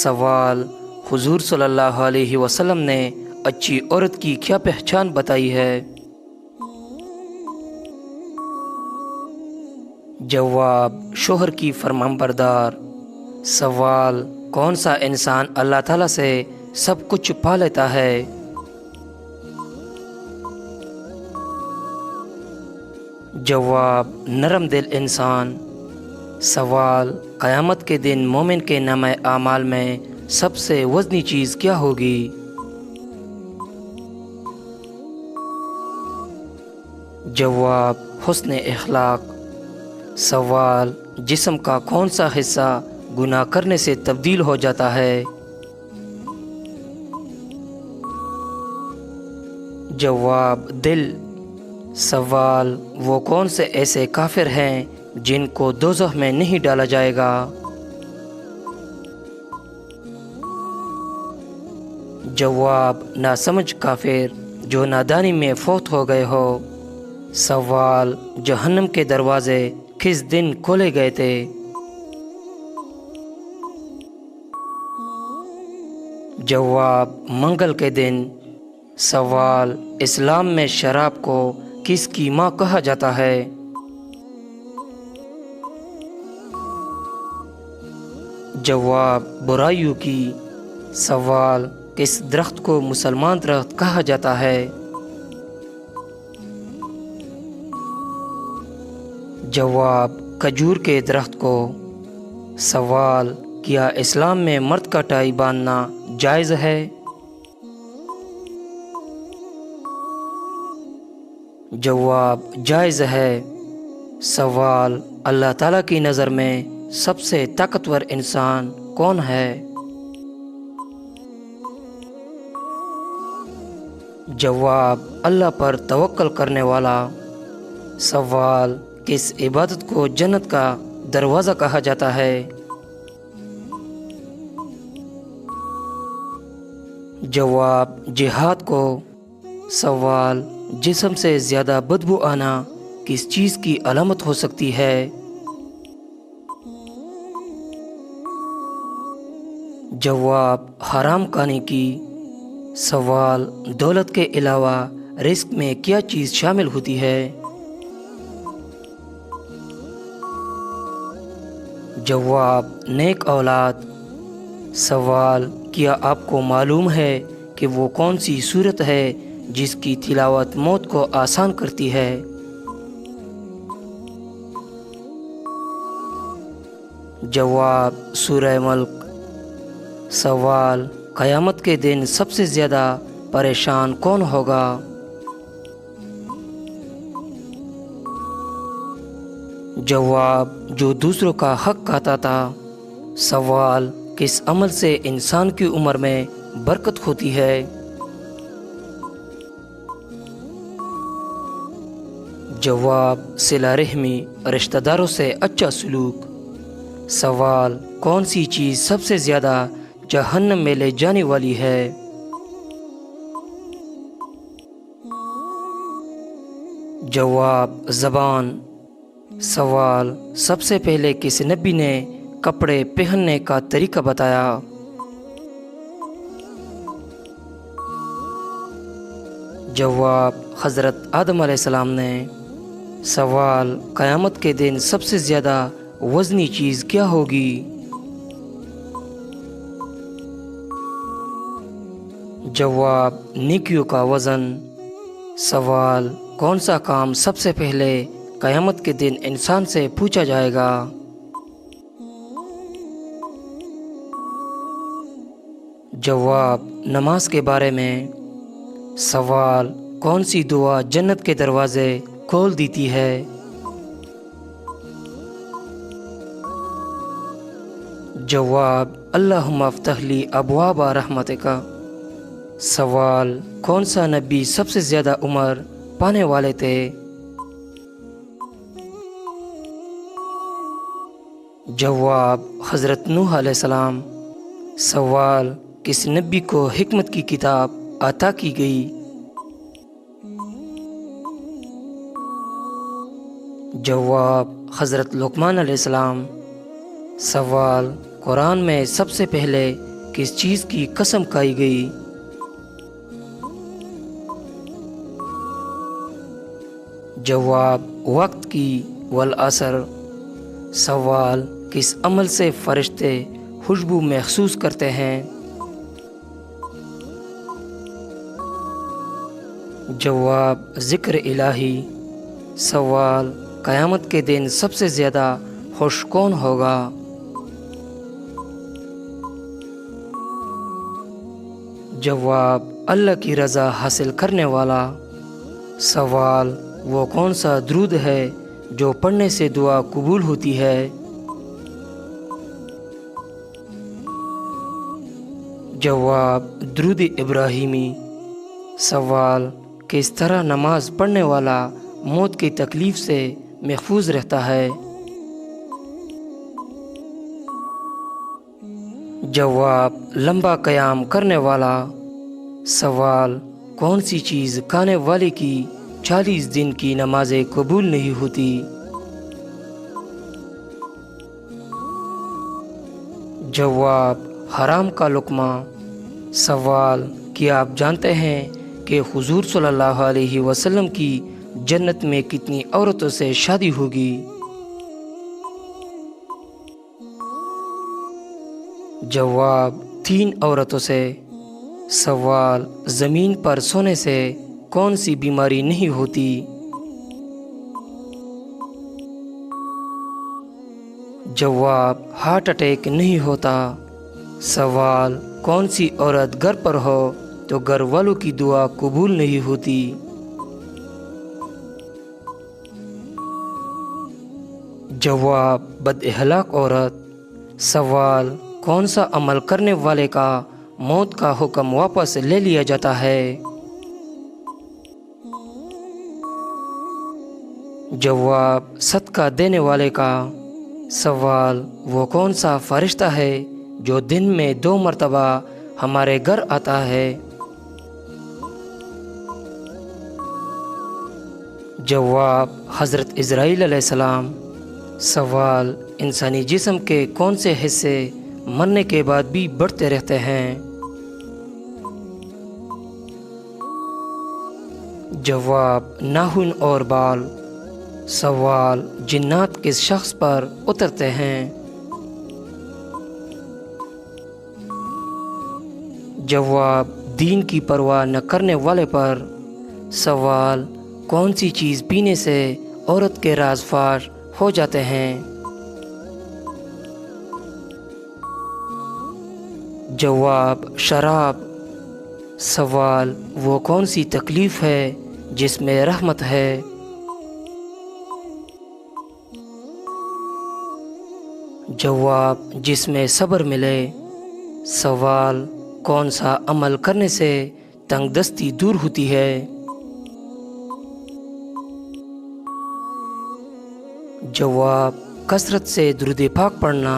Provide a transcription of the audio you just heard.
سوال: حضور صلی اللہ علیہ وسلم نے اچھی عورت کی کیا پہچان بتائی ہے؟ جواب: شوہر کی فرمانبردار۔ سوال: کون سا انسان اللہ تعالیٰ سے سب کچھ پا لیتا ہے؟ جواب: نرم دل انسان۔ سوال: قیامت کے دن مومن کے نامہ اعمال میں سب سے وزنی چیز کیا ہوگی؟ جواب: حسن اخلاق۔ سوال: جسم کا کون سا حصہ گناہ کرنے سے تبدیل ہو جاتا ہے؟ جواب: دل۔ سوال: وہ کون سے ایسے کافر ہیں جن کو دوزخ میں نہیں ڈالا جائے گا؟ جواب: ناسمجھ کافر جو نادانی میں فوت ہو گئے ہو۔ سوال: جہنم کے دروازے کس دن کھولے گئے تھے؟ جواب: منگل کے دن۔ سوال: اسلام میں شراب کو کس کی ماں کہا جاتا ہے؟ جواب: برائیوں کی۔ سوال: کس درخت کو مسلمان درخت کہا جاتا ہے؟ جواب: کھجور کے درخت کو۔ سوال: کیا اسلام میں مرد کا ٹائی باندھنا جائز ہے؟ جواب: جائز ہے۔ سوال: اللہ تعالیٰ کی نظر میں سب سے طاقتور انسان کون ہے؟ جواب: اللہ پر توکل کرنے والا۔ سوال: کس عبادت کو جنت کا دروازہ کہا جاتا ہے؟ جواب: جہاد کو۔ سوال: جسم سے زیادہ بدبو آنا کس چیز کی علامت ہو سکتی ہے؟ جواب: حرام کھانے کی۔ سوال: دولت کے علاوہ رزق میں کیا چیز شامل ہوتی ہے؟ جواب: نیک اولاد۔ سوال: کیا آپ کو معلوم ہے کہ وہ کون سی سورت ہے جس کی تلاوت موت کو آسان کرتی ہے؟ جواب: سورہ ملک۔ سوال: قیامت کے دن سب سے زیادہ پریشان کون ہوگا؟ جواب: جو دوسروں کا حق کھاتا تھا۔ سوال: کس عمل سے انسان کی عمر میں برکت ہوتی ہے؟ جواب: صلہ رحمی، رشتہ داروں سے اچھا سلوک۔ سوال: کون سی چیز سب سے زیادہ جہنم میں لے جانے والی ہے؟ جواب: زبان۔ سوال: سب سے پہلے کس نبی نے کپڑے پہننے کا طریقہ بتایا؟ جواب: حضرت آدم علیہ السلام نے۔ سوال: قیامت کے دن سب سے زیادہ وزنی چیز کیا ہوگی؟ جواب: نیکیوں کا وزن۔ سوال: کون سا کام سب سے پہلے قیامت کے دن انسان سے پوچھا جائے گا؟ جواب: نماز کے بارے میں۔ سوال: کون سی دعا جنت کے دروازے کھول دیتی ہے؟ جواب: اللہم افتح لی ابواب رحمتک۔ سوال: کون سا نبی سب سے زیادہ عمر پانے والے تھے؟ جواب: حضرت نوح علیہ السلام۔ سوال: کس نبی کو حکمت کی کتاب عطا کی گئی؟ جواب: حضرت لقمان علیہ السلام۔ سوال: قرآن میں سب سے پہلے کس چیز کی قسم کھائی گئی؟ جواب وقت کی والعصر۔ سوال کس عمل سے فرشتے خوشبو محسوس کرتے ہیں؟ جواب ذکر الہی۔ سوال قیامت کے دن سب سے زیادہ خوش کون ہوگا؟ جواب اللہ کی رضا حاصل کرنے والا۔ سوال وہ کون سا درود ہے جو پڑھنے سے دعا قبول ہوتی ہے؟ جواب درود ابراہیمی۔ سوال کس طرح نماز پڑھنے والا موت کی تکلیف سے محفوظ رہتا ہے؟ جواب لمبا قیام کرنے والا۔ سوال کون سی چیز کھانے والے کی 40 دن کی نمازیں قبول نہیں ہوتی؟ جواب حرام کا لقمہ۔ سوال کیا آپ جانتے ہیں کہ حضور صلی اللہ علیہ وسلم کی جنت میں کتنی عورتوں سے شادی ہوگی؟ جواب 3 عورتوں سے۔ سوال زمین پر سونے سے کون سی بیماری نہیں ہوتی؟ جواب ہارٹ اٹیک نہیں ہوتا۔ سوال کون سی عورت گھر پر ہو تو گھر والوں کی دعا قبول نہیں ہوتی؟ جواب بد اخلاق عورت۔ سوال کون سا عمل کرنے والے کا موت کا حکم واپس لے لیا جاتا ہے؟ جواب صدقہ دینے والے کا۔ سوال وہ کون سا فرشتہ ہے جو دن میں 2 مرتبہ ہمارے گھر آتا ہے؟ جواب حضرت اسرائیل علیہ السلام۔ سوال انسانی جسم کے کون سے حصے مرنے کے بعد بھی بڑھتے رہتے ہیں؟ جواب ناخن اور بال۔ سوال جنات کس شخص پر اترتے ہیں؟ جواب دین کی پرواہ نہ کرنے والے پر۔ سوال کون سی چیز پینے سے عورت کے راز فاش ہو جاتے ہیں؟ جواب شراب۔ سوال وہ کون سی تکلیف ہے جس میں رحمت ہے؟ جواب جس میں صبر ملے۔ سوال کون سا عمل کرنے سے تنگ دستی دور ہوتی ہے؟ جواب کثرت سے درود پاک پڑھنا۔